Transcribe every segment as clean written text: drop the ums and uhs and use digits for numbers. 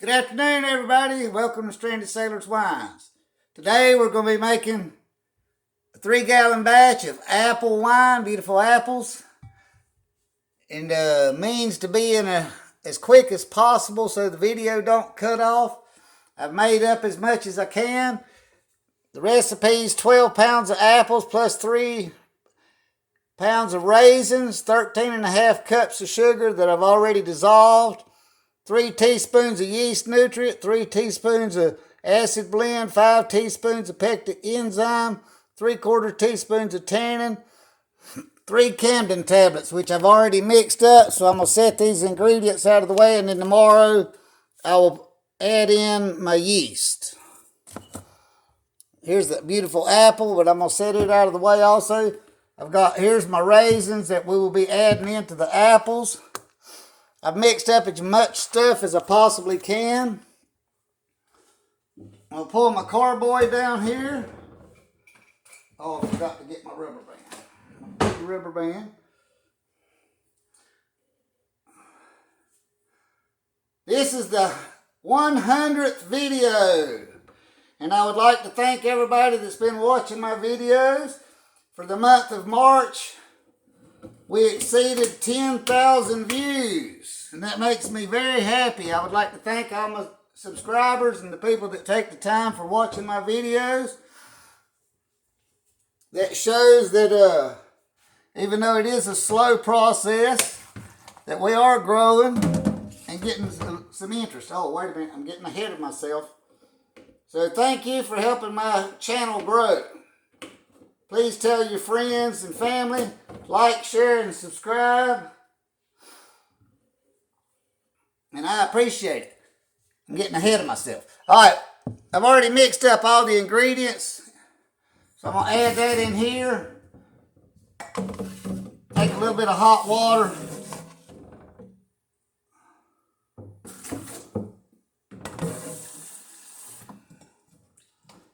Good afternoon, everybody. Welcome to Stranded Sailors Wines. Today we're going to be making a 3-gallon batch of apple wine, beautiful apples, and means to be in as quick as possible so the video don't cut off. I've made up as much as I can. The recipe's 12 pounds of apples plus 3 pounds of raisins, 13.5 cups of sugar that I've already dissolved, 3 teaspoons of yeast nutrient, 3 teaspoons of acid blend, 5 teaspoons of pectic enzyme, 3/4 teaspoons of tannin, 3 Camden tablets, which I've already mixed up. So I'm going to set these ingredients out of the way, and then tomorrow I will add in my yeast. Here's the beautiful apple, but I'm going to set it out of the way also. Here's my raisins that we will be adding into the apples. I've mixed up as much stuff as I possibly can. I'm going to pull my carboy down here. Oh, I forgot to get my rubber band. Get the rubber band. This is the 100th video. And I would like to thank everybody that's been watching my videos. For the month of March, we exceeded 10,000 views, and that makes me very happy. I would like to thank all my subscribers and the people that take the time for watching my videos. That shows that even though it is a slow process, that we are growing and getting some interest. Oh, wait a minute, I'm getting ahead of myself. So thank you for helping my channel grow. Please tell your friends and family, like, share, and subscribe. And I appreciate it. I'm getting ahead of myself. All right, I've already mixed up all the ingredients. So I'm going to add that in here. Take a little bit of hot water.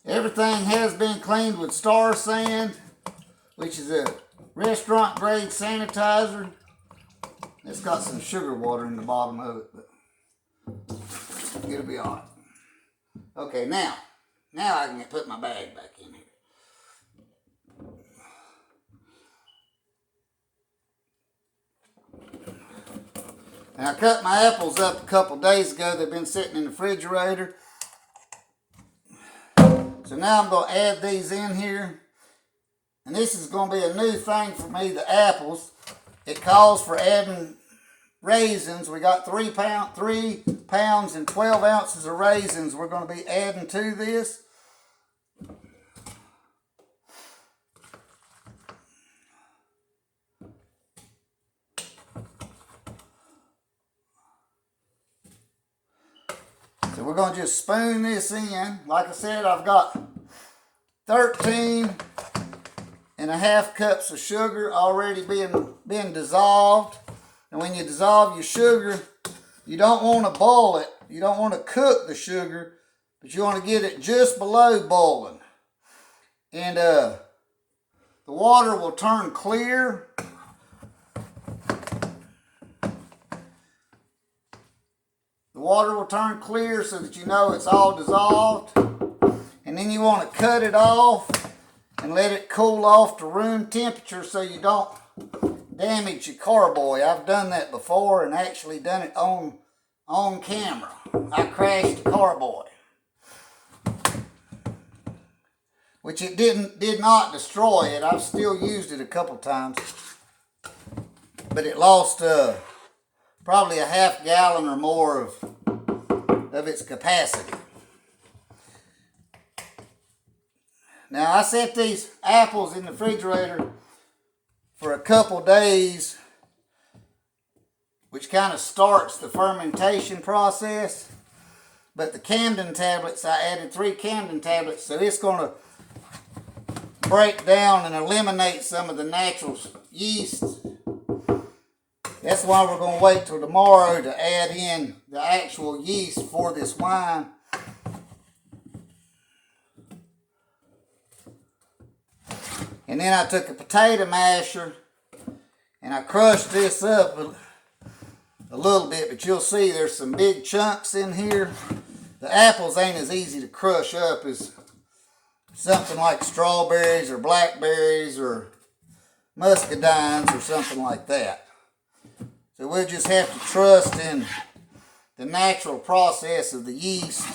Everything has been cleaned with Star Sand, which is a restaurant grade sanitizer. It's got some sugar water in the bottom of it, but it'll be all right. Okay, now I can put my bag back in here. And I cut my apples up a couple days ago. They've been sitting in the refrigerator. So now I'm going to add these in here. And this is going to be a new thing for me, the apples. It calls for adding raisins. We got 3 pounds and 12 ounces of raisins we're going to be adding to this. So we're going to just spoon this in. Like I said, I've got 13.5 cups of sugar already being dissolved. And when you dissolve your sugar, you don't want to boil it. You don't want to cook the sugar, but you want to get it just below boiling. And the water will turn clear. The water will turn clear so that you know it's all dissolved. And then you want to cut it off and let it cool off to room temperature so you don't damage your carboy. I've done that before and actually done it on camera. I crashed the carboy, which it did not destroy it. I've still used it a couple times, but it lost probably a half gallon or more of its capacity. Now I set these apples in the refrigerator for a couple days, which kind of starts the fermentation process. But the Camden tablets, I added 3 Camden tablets, so it's going to break down and eliminate some of the natural yeast. That's why we're going to wait till tomorrow to add in the actual yeast for this wine. And then I took a potato masher and I crushed this up a little bit, but you'll see there's some big chunks in here. The apples ain't as easy to crush up as something like strawberries or blackberries or muscadines or something like that. So we'll just have to trust in the natural process of the yeast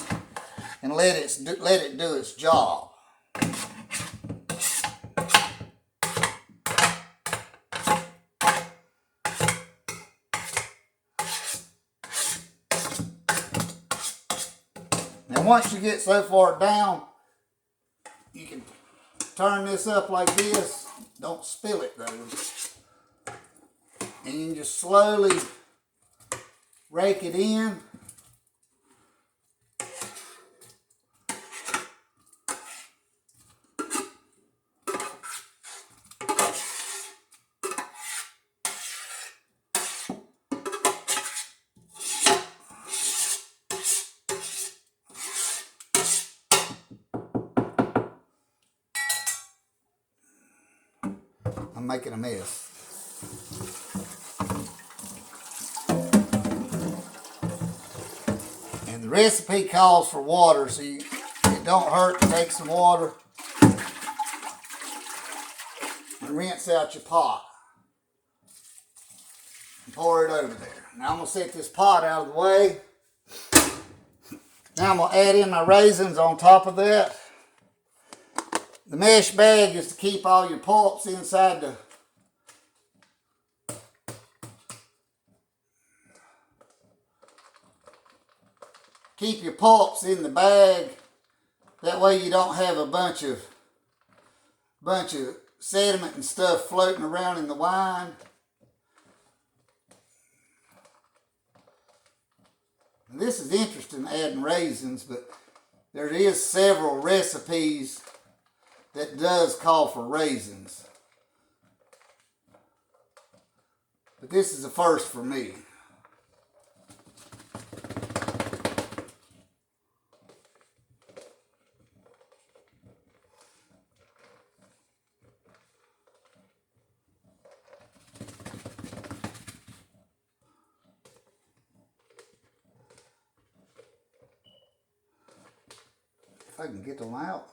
and let it do its job. Now once you get so far down, you can turn this up like this. Don't spill it though. And you can just slowly rake it in. I'm making a mess. And the recipe calls for water, so it don't hurt to take some water and rinse out your pot. And pour it over there. Now I'm going to set this pot out of the way. Now I'm going to add in my raisins on top of that. The mesh bag is to keep all your pulps inside the keep your pulps in the bag. That way you don't have a bunch of sediment and stuff floating around in the wine. And this is interesting, adding raisins, but there is several recipes that does call for raisins. But this is a first for me. If I can get them out.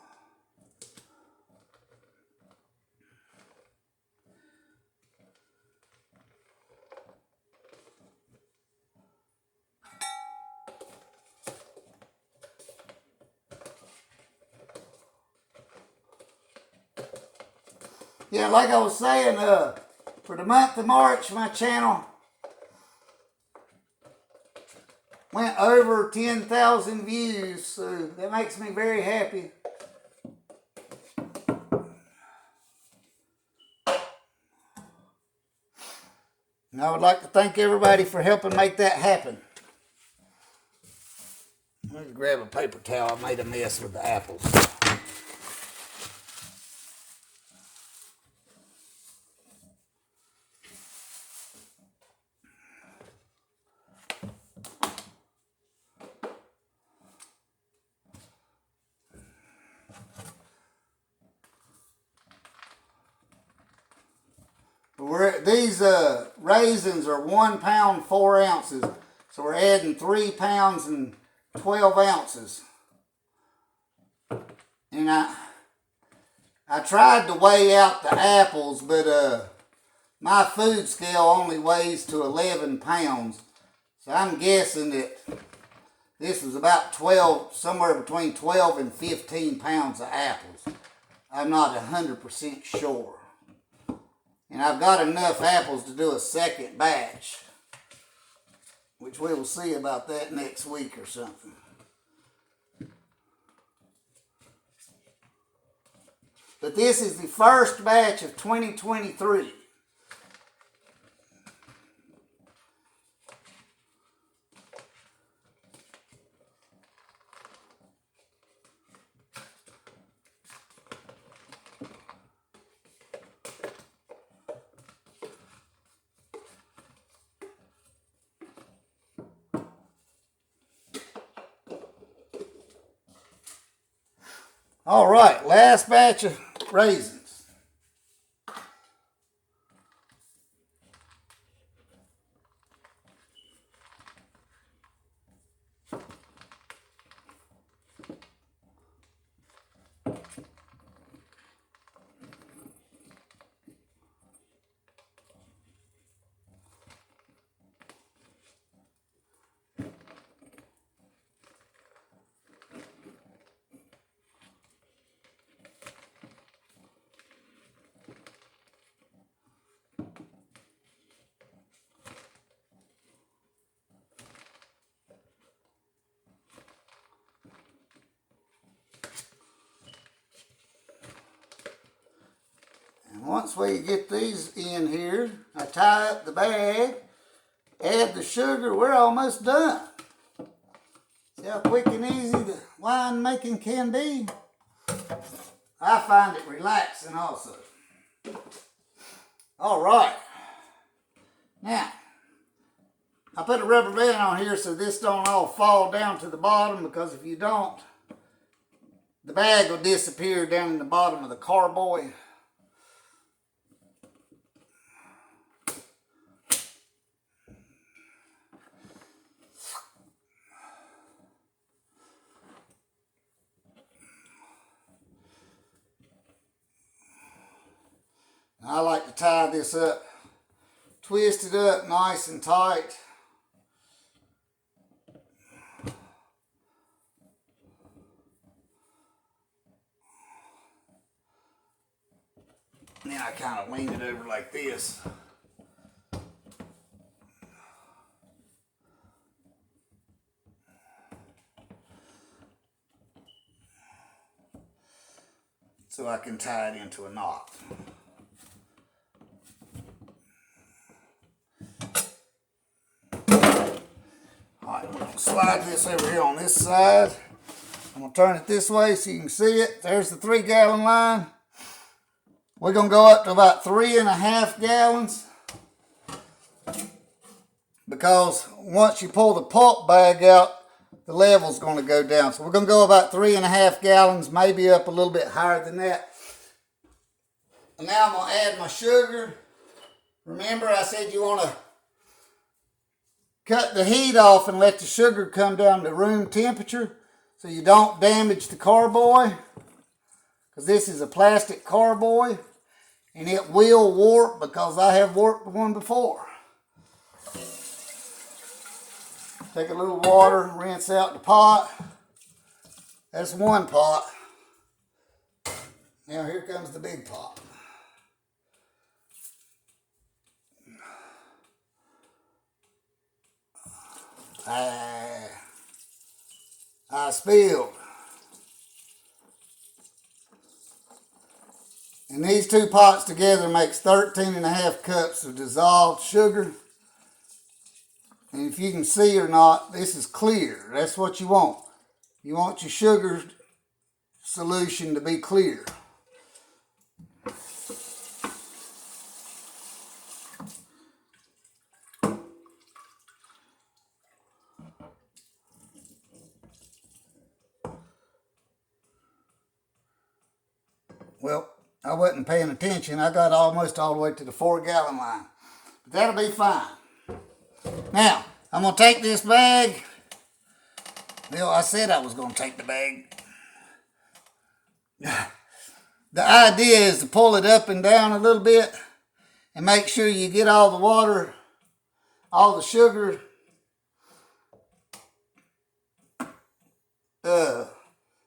Yeah, like I was saying, for the month of March, my channel went over 10,000 views, so that makes me very happy. And I would like to thank everybody for helping make that happen. Let me grab a paper towel. I made a mess with the apples. These raisins are 1 pound 4 ounces, so we're adding 3 pounds and 12 ounces. And I tried to weigh out the apples, but my food scale only weighs to 11 pounds, so I'm guessing that this was about 12, somewhere between 12 and 15 pounds of apples. I'm not 100% sure. And I've got enough apples to do a second batch, which we will see about that next week or something. But this is the first batch of 2023. All right, last batch of raisins. once we get these in here, I tie up the bag, add the sugar. We're almost done. See how quick and easy the wine making can be? I find it relaxing also. All right. Now, I put a rubber band on here so this don't all fall down to the bottom, because if you don't, the bag will disappear down in the bottom of the carboy. I like to tie this up, twist it up nice and tight. And then I kind of lean it over like this. So I can tie it into a knot. Alright, I'm going to slide this over here on this side. I'm going to turn it this way so you can see it. There's the 3 gallon line. We're going to go up to about 3.5 gallons. Because once you pull the pulp bag out, the level's going to go down. So we're going to go about 3.5 gallons, maybe up a little bit higher than that. And now I'm going to add my sugar. Remember, I said you want to cut the heat off and let the sugar come down to room temperature so you don't damage the carboy. Because this is a plastic carboy and it will warp, because I have warped one before. Take a little water, rinse out the pot. That's one pot. Now here comes the big pot. I spilled. And these 2 pots together makes 13.5 cups of dissolved sugar. And if you can see or not, this is clear. That's what you want. You want your sugar solution to be clear. Well, I wasn't paying attention. I got almost all the way to the 4 gallon line. But that'll be fine. Now, I'm going to take this bag. Well, I said I was going to take the bag. The idea is to pull it up and down a little bit and make sure you get all the water, all the sugar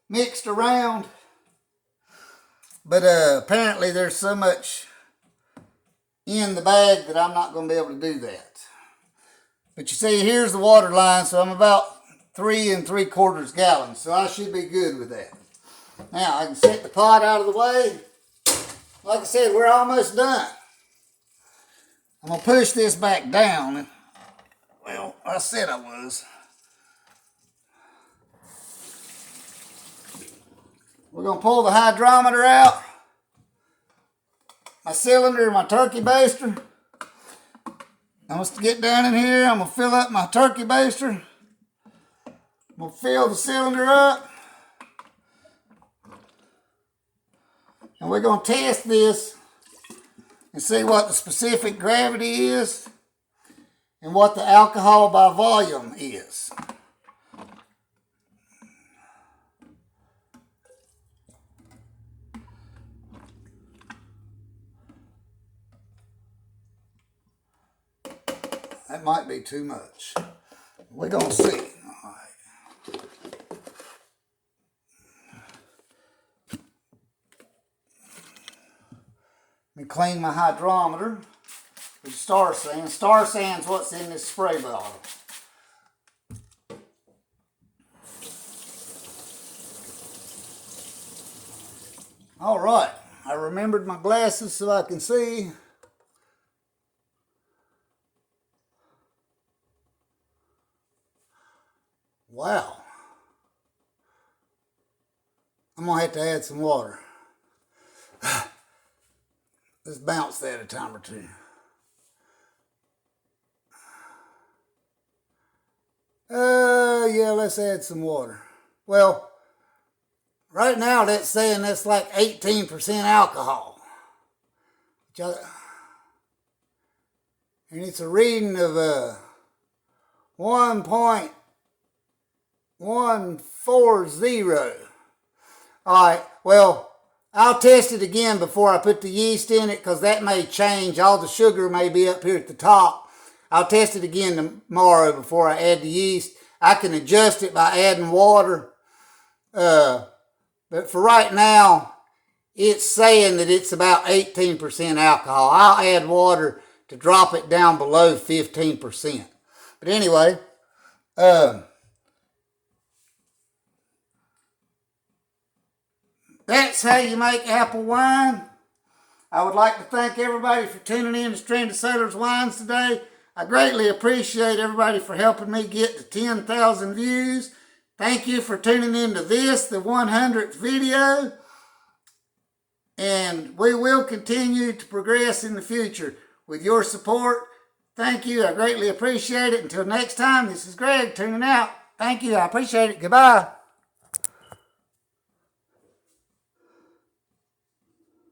mixed around. But apparently there's so much in the bag that I'm not going to be able to do that. But you see, here's the water line, so I'm about 3 3/4 gallons, so I should be good with that. Now I can set the pot out of the way. Like I said, we're almost done. I'm going to push this back down. Well, I said I was. We're going to pull the hydrometer out. My cylinder, my turkey baster. I'm going to get down in here. I'm going to fill up my turkey baster. I'm going to fill the cylinder up. And we're going to test this and see what the specific gravity is and what the alcohol by volume is. That might be too much. We're going to see. All right. Let me clean my hydrometer with star sand. Star sand's what's in this spray bottle. All right. I I remembered my glasses so I can see. Wow. I'm going to have to add some water. Let's bounce that a time or two. Yeah, let's add some water. Well, right now that's saying that's like 18% alcohol. And it's a reading of 1.140. All right, well, I'll test it again before I put the yeast in it because that may change. All the sugar may be up here at the top. I'll test it again tomorrow before I add the yeast. I can adjust it by adding water. But for right now, it's saying that it's about 18% alcohol. I'll add water to drop it down below 15%. But anyway, that's how you make apple wine. I would like to thank everybody for tuning in to Stranded Sailors Wines today. I greatly appreciate everybody for helping me get to 10,000 views. Thank you for tuning in to this, the 100th video. And we will continue to progress in the future with your support. Thank you. I greatly appreciate it. Until next time, this is Greg tuning out. Thank you. I appreciate it. Goodbye.